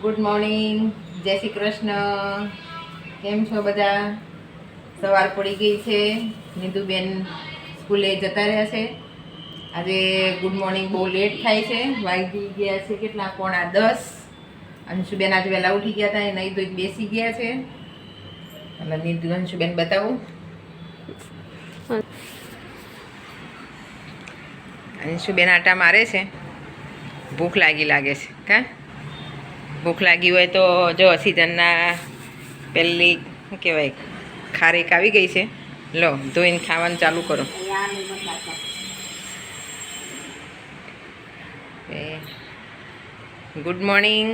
Good morning, જય શ્રી કૃષ્ણ. કેમ છો બધા? સવાર પડી ગઈ છે. નિધુબેન સ્કૂલે જતા રહ્યા છે. આજે ગુડ મોર્નિંગ બહુ લેટ થાય છે. વાગી ગયા છે કેટલા? 9:45. અંશુબેન આજે વહેલા ઉઠી ગયા હતા. નહીં તો બેસી ગયા છે. એટલે નિધુ અંશુબેન બતાવું. અંશુબેન આટા મારે છે. ભૂખ લાગે છે કા? ભૂખ લાગી હોય તો જો સિઝનના પહેલી શું કહેવાય ખારેક આવી ગઈ છે. લો ધોઈને ખાવાનું ચાલુ કરો. ગુડ મોર્નિંગ,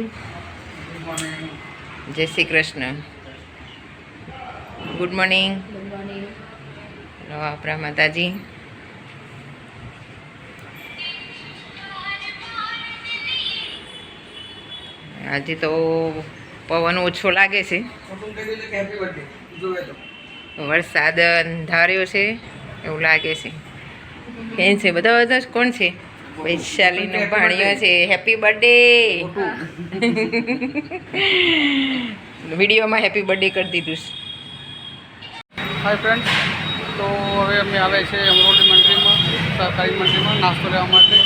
જય શ્રી કૃષ્ણ. Good morning. લો આપણા માતાજી. આજે તો પવન ઓછો લાગે છે. વરસાદ અંધાર્યો છે એવું લાગે છે. કેમ છે બધા? કોણ છે? વૈશાલીનો ભાણિયો છે. Happy birthday. વિડીયોમાં હેપી બર્થડે કરી દીધું છે. હાય ફ્રેન્ડ, તો હવે અમે આવે છે અમરોલી મંડળીમાં, સહકારી મંડળીમાં નાસ્તો લેવા માટે.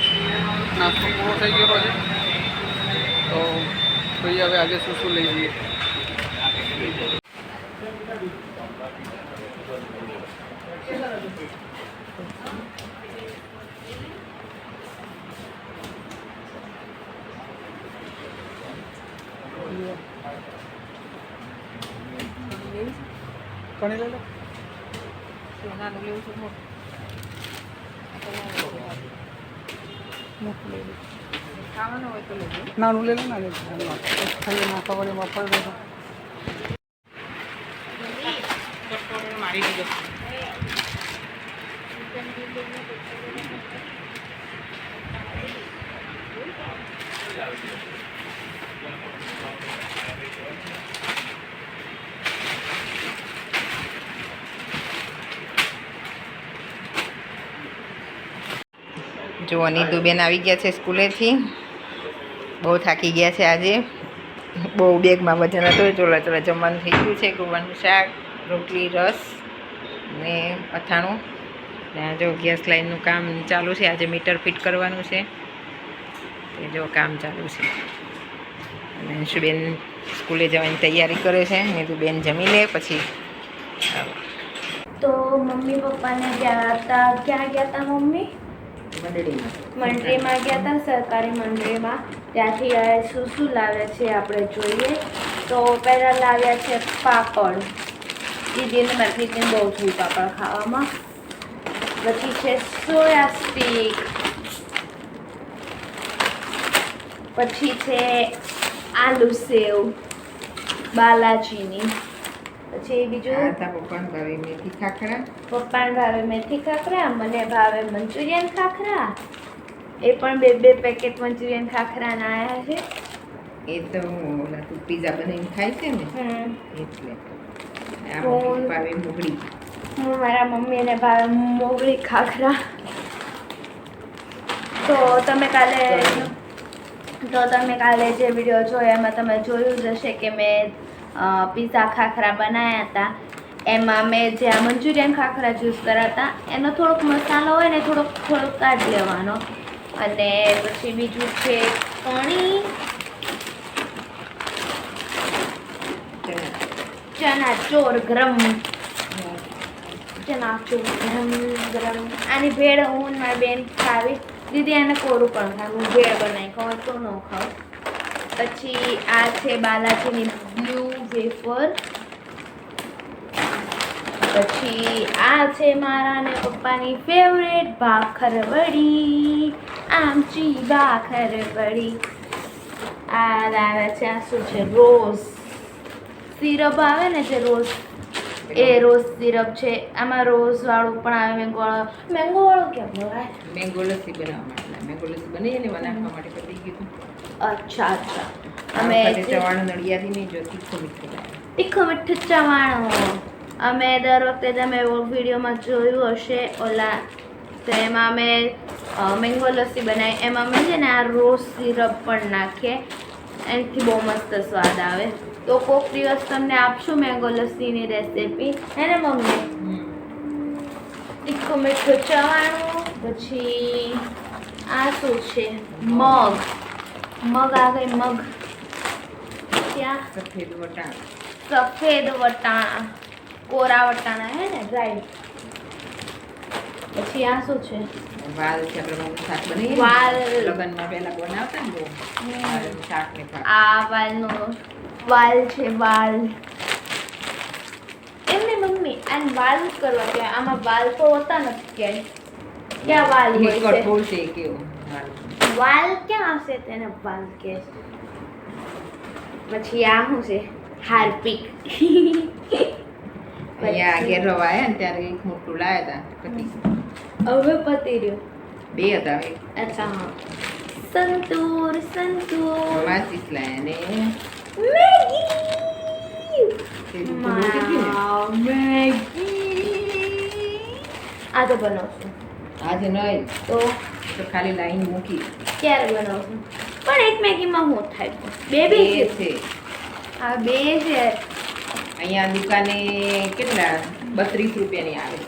નાસ્તો પૂરો થઈ ગયેલો છે, તો જોઈએ હવે આજે શું શું લઈ જઈએ. કણી લઈ લો. નાનું લઈ લો ને, ખાલી નાખવા વડે વાપરી દેજો. મારી દીધો. જો નીધુબેન આવી ગયા છે સ્કૂલેથી. બહુ થાકી ગયા છે આજે. બહુ બેગમાં વજન હતું. ચોલા ચોલા જમવાનું થઈ ગયું છે. ગોવાનું શાક, રોટલી, રસ ને અથાણું. ત્યાં જો ગેસ લાઈનનું કામ ચાલુ છે. આજે મીટર ફિટ કરવાનું છે. તે જો કામ ચાલુ છે. અને અંશુબેન સ્કૂલે જવાની તૈયારી કરે છે. નીધુબેન જમી લે પછી. તો મમ્મી પપ્પાને ગયા હતા. ક્યાં ગયા હતા મમ્મી? મંડળીમાં ગયા હતા, સરકારી મંડળીમાં. ત્યાંથી શું શું લાવ્યા છે આપણે જોઈએ. તો પહેલાં લાવ્યા છે પાપડ. દીદીને મારી દીદીને બહુ થયું પાપડ ખાવામાં. પછી છે સોયા સ્ટીક. પછી છે આલુ સેવ બાલાજીની. પછી બીજું પપ્પાને ભાવે મેથી ખાખરા. પપ્પાને ભાવે મેથી ખાખરા, મને ભાવે મંચુરિયન ખાખરા. એ પણ બે પેકેટ મંચુરિયન ખાખરાના આવ્યા છે. એ તો ઓલા તું પીઝા બનાવીને ખાય છે ને એટલે. ભાવે મોગળી. હું મારા મમ્મીને ભાવે મોગળી ખાખરા. તો તમે કાલે જે વિડીયો જોયો એમાં તમે જોયું જ હશે કે મેં પીઝા ખાખરા બનાવ્યા હતા. એમાં મેં જે આ મંચુરિયન ખાખરા ચૂઝ કર્યા હતા એનો થોડોક મસાલો હોય ને થોડોક કાઢી લેવાનો. અને પછી બીજું છે કણી, ચનાચોર ગરમ. આની ભેળ હું મારી બેન ખાવી. દીદી આને કોરું પણ ખાવું. હું ભેળ બનાવી ખાવ તો ન ખાવ. પછી આ છે બાલાજીની બ્લુ વેફર. પછી આ છે મારા ને પપ્પાની ફેવરેટ ભાખરવડી, આમચી ભાખરવડી. આ લાવ્યા છે આ શું છે? રોઝ સિરપ આવે ને જે રોઝ, એ રોઝ સિરપ છે. આમાં રોઝ વાળું પણ આવે, મેંગો વાળું કેમ હોય? મેંગો લસ્સી બનાવવા માટે. મેંગો લસ્સી બનાવીએ ને બનાવવા માટે પતી ગયું. અચ્છા. અમે ચવાણું નડિયાદી નહીં જો તીખું મીઠું મીઠું ચવાણું. અમે દર વખતે તમે વિડીયોમાં જોયું હશે ઓલા, તો એમાં અમે મેંગો લસ્સી બનાવી. એમાં અમે છે ને આ રોઝ સિરપ પણ નાખીએ. એનાથી બહુ મસ્ત સ્વાદ આવે. તો કોક દિવસ તમને આપશું મેંગો લસ્સીની રેસીપી, હે ને મમ્મી? તીખું મીઠું ચવાણું. પછી આ શું છે? મગ આ ગઈ મગ. ક્યાં? સફેદ વટાણા. સફેદ વટાણા, કોરા વટાણા, હે ને? રાઈટ. પછી આ શું છે? વાલ છે. આપણે મમ્મી શાક બનાવીએ ને, વાલ. લગ્નમાં પહેલા બનાવતા ને બહુ. વાલનું શાક ને ભાત. આ વાલ છે. વાલ એમને મમ્મી આને વાલ કરવા કે આમાં વાલ તો હોતા નથી ક્યાંય. ક્યાં વાલ એ હોય છે? કઠોળ છે કેવો વાલ. વાલ ક્યાં હશે તેને વાલ કે? પછી આ શું છે? હાર્પિક. અહીંયા ઘેર રવા આવ્યા ને ત્યારે એક મોટું લાવ્યા હતા પતિ. હવે પતી રહ્યું. બે હતા એક અચ્છા હા. સંતૂર માચીસ લાવ્યા ને મેગી. પેલું તો બહુ કેટલી ને. મેગી આ તો બનાવશું. આજે નહીં તો તો ખાલી લાઈન મૂકી. ક્યારે બનાવશું? પણ એક મેગીમાં હું થાય? બે બે છે. છે આ બે છે. અહીંયા દુકાને કેટલા 32 રૂપિયાની આવે.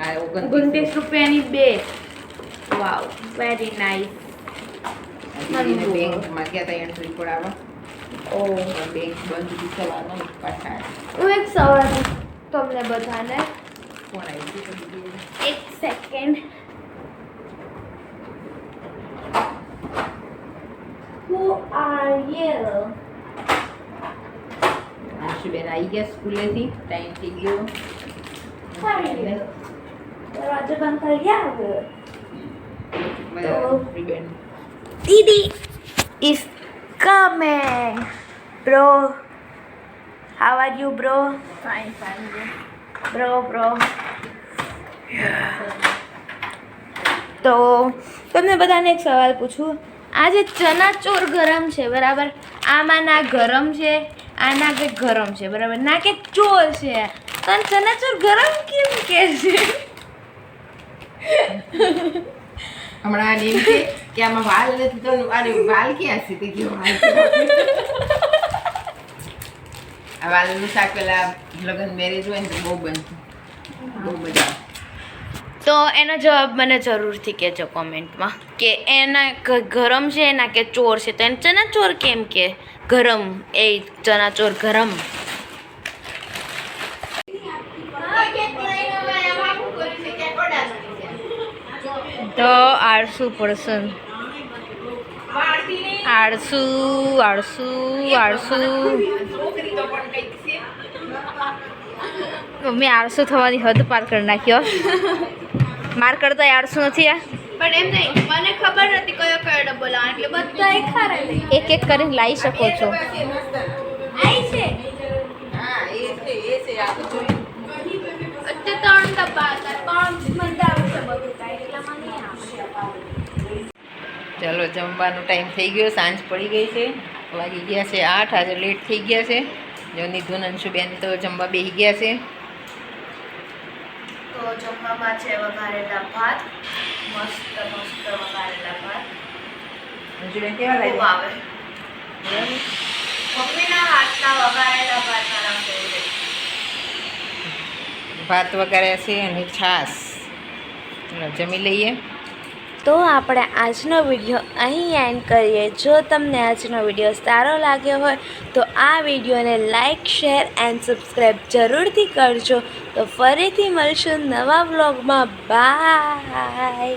આ 29 રૂપિયાની બે. વાવ, વેરી નાઇસ. દીદીને બેંકમાં ગયા હતા એન્ટ્રી પડાવવા. ઓ બેંક બંધ હતી સવારમાં પાછા હું એક સવાલ પૂછું તમને બધાને. કોણ આવી ગયું? એક સેકન્ડ. Who are you? આશુબેન આવી ગયા સ્કૂલેથી. ટાઈમ થઈ ગયો. દરવાજો બંધ કરી ગયા હવે. બધા ફ્રીબેન. Didi is coming. Bro, how are you, bro? Fine. Bro. તો તમને બધાને એક સવાલ પૂછું. આ જે ચનાચોર ગરમ છે બરાબર, આમાં ના ગરમ છે, આના કે ગરમ છે બરાબર, ના કે ચોર છે, તો ચનાચોર ગરમ કેમ કે છે? હમણાં એમ કે આમાં વાલ નથી તો અરે વાલ ક્યાં છે તે કયો વાલ છે? આ વાલનું શાક પેલા લગ્ન મેરેજ હોય ને તો બહુ બનતું, બહુ મજા. તો એનો જવાબ મને જરૂરથી કહેજો કોમેન્ટમાં કે એના ગરમ છે એના કે ચોર છે. તો એને ચનાચોર કેમ કે ગરમ? એ ચનાચોર ગરમ. તો આળસુ પર્સન, આળસુ. મમ્મી આળસુ થવાની હદ પાર કરી નાખ્યો. માર કરતા આળસુ નથી આ. પણ એમ નહીં, મને ખબર નથી કયો ડબ્બો લાવવાનો, એટલે બધા એક હારે એક કરીને લાવી શકો છો. આઈ છે હા એ છે આ તો જોયું. અત્યારે 3 ડબ્બા હતા, 3 મને આવશે બધું કાંઈ, એટલે મને આવશે. ચલો જમવાનો ટાઈમ થઈ ગયો, સાંજ પડી ગઈ છે, વાગી ગયા છે 8. આજે લેટ થઈ ગયા છે. જો નિધુન અંશુબેન તો જમવા બેસી ગયા છે. તો જમવામાં છે વઘારેલા ભાત, મસ્ત વઘારેલા ભાત. અંશુબેન કેવા ખૂબ લાગ્યા? આવે. મમ્મીના હાથના વઘારેલા ભાત મારા ફેવરેટ. ભાત વઘાર્યા છે અને છાશ. ચલો જમી લઈએ. તો આપણે આજનો વિડીયો અહીં એન્ડ કરીએ. જો તમને આજનો વિડીયો સારો લાગ્યો હોય તો આ વિડીયોને લાઇક, શેર એન્ડ સબસ્ક્રાઈબ જરૂરથી કરજો. તો ફરીથી મળશું નવા વ્લોગમાં. બાય.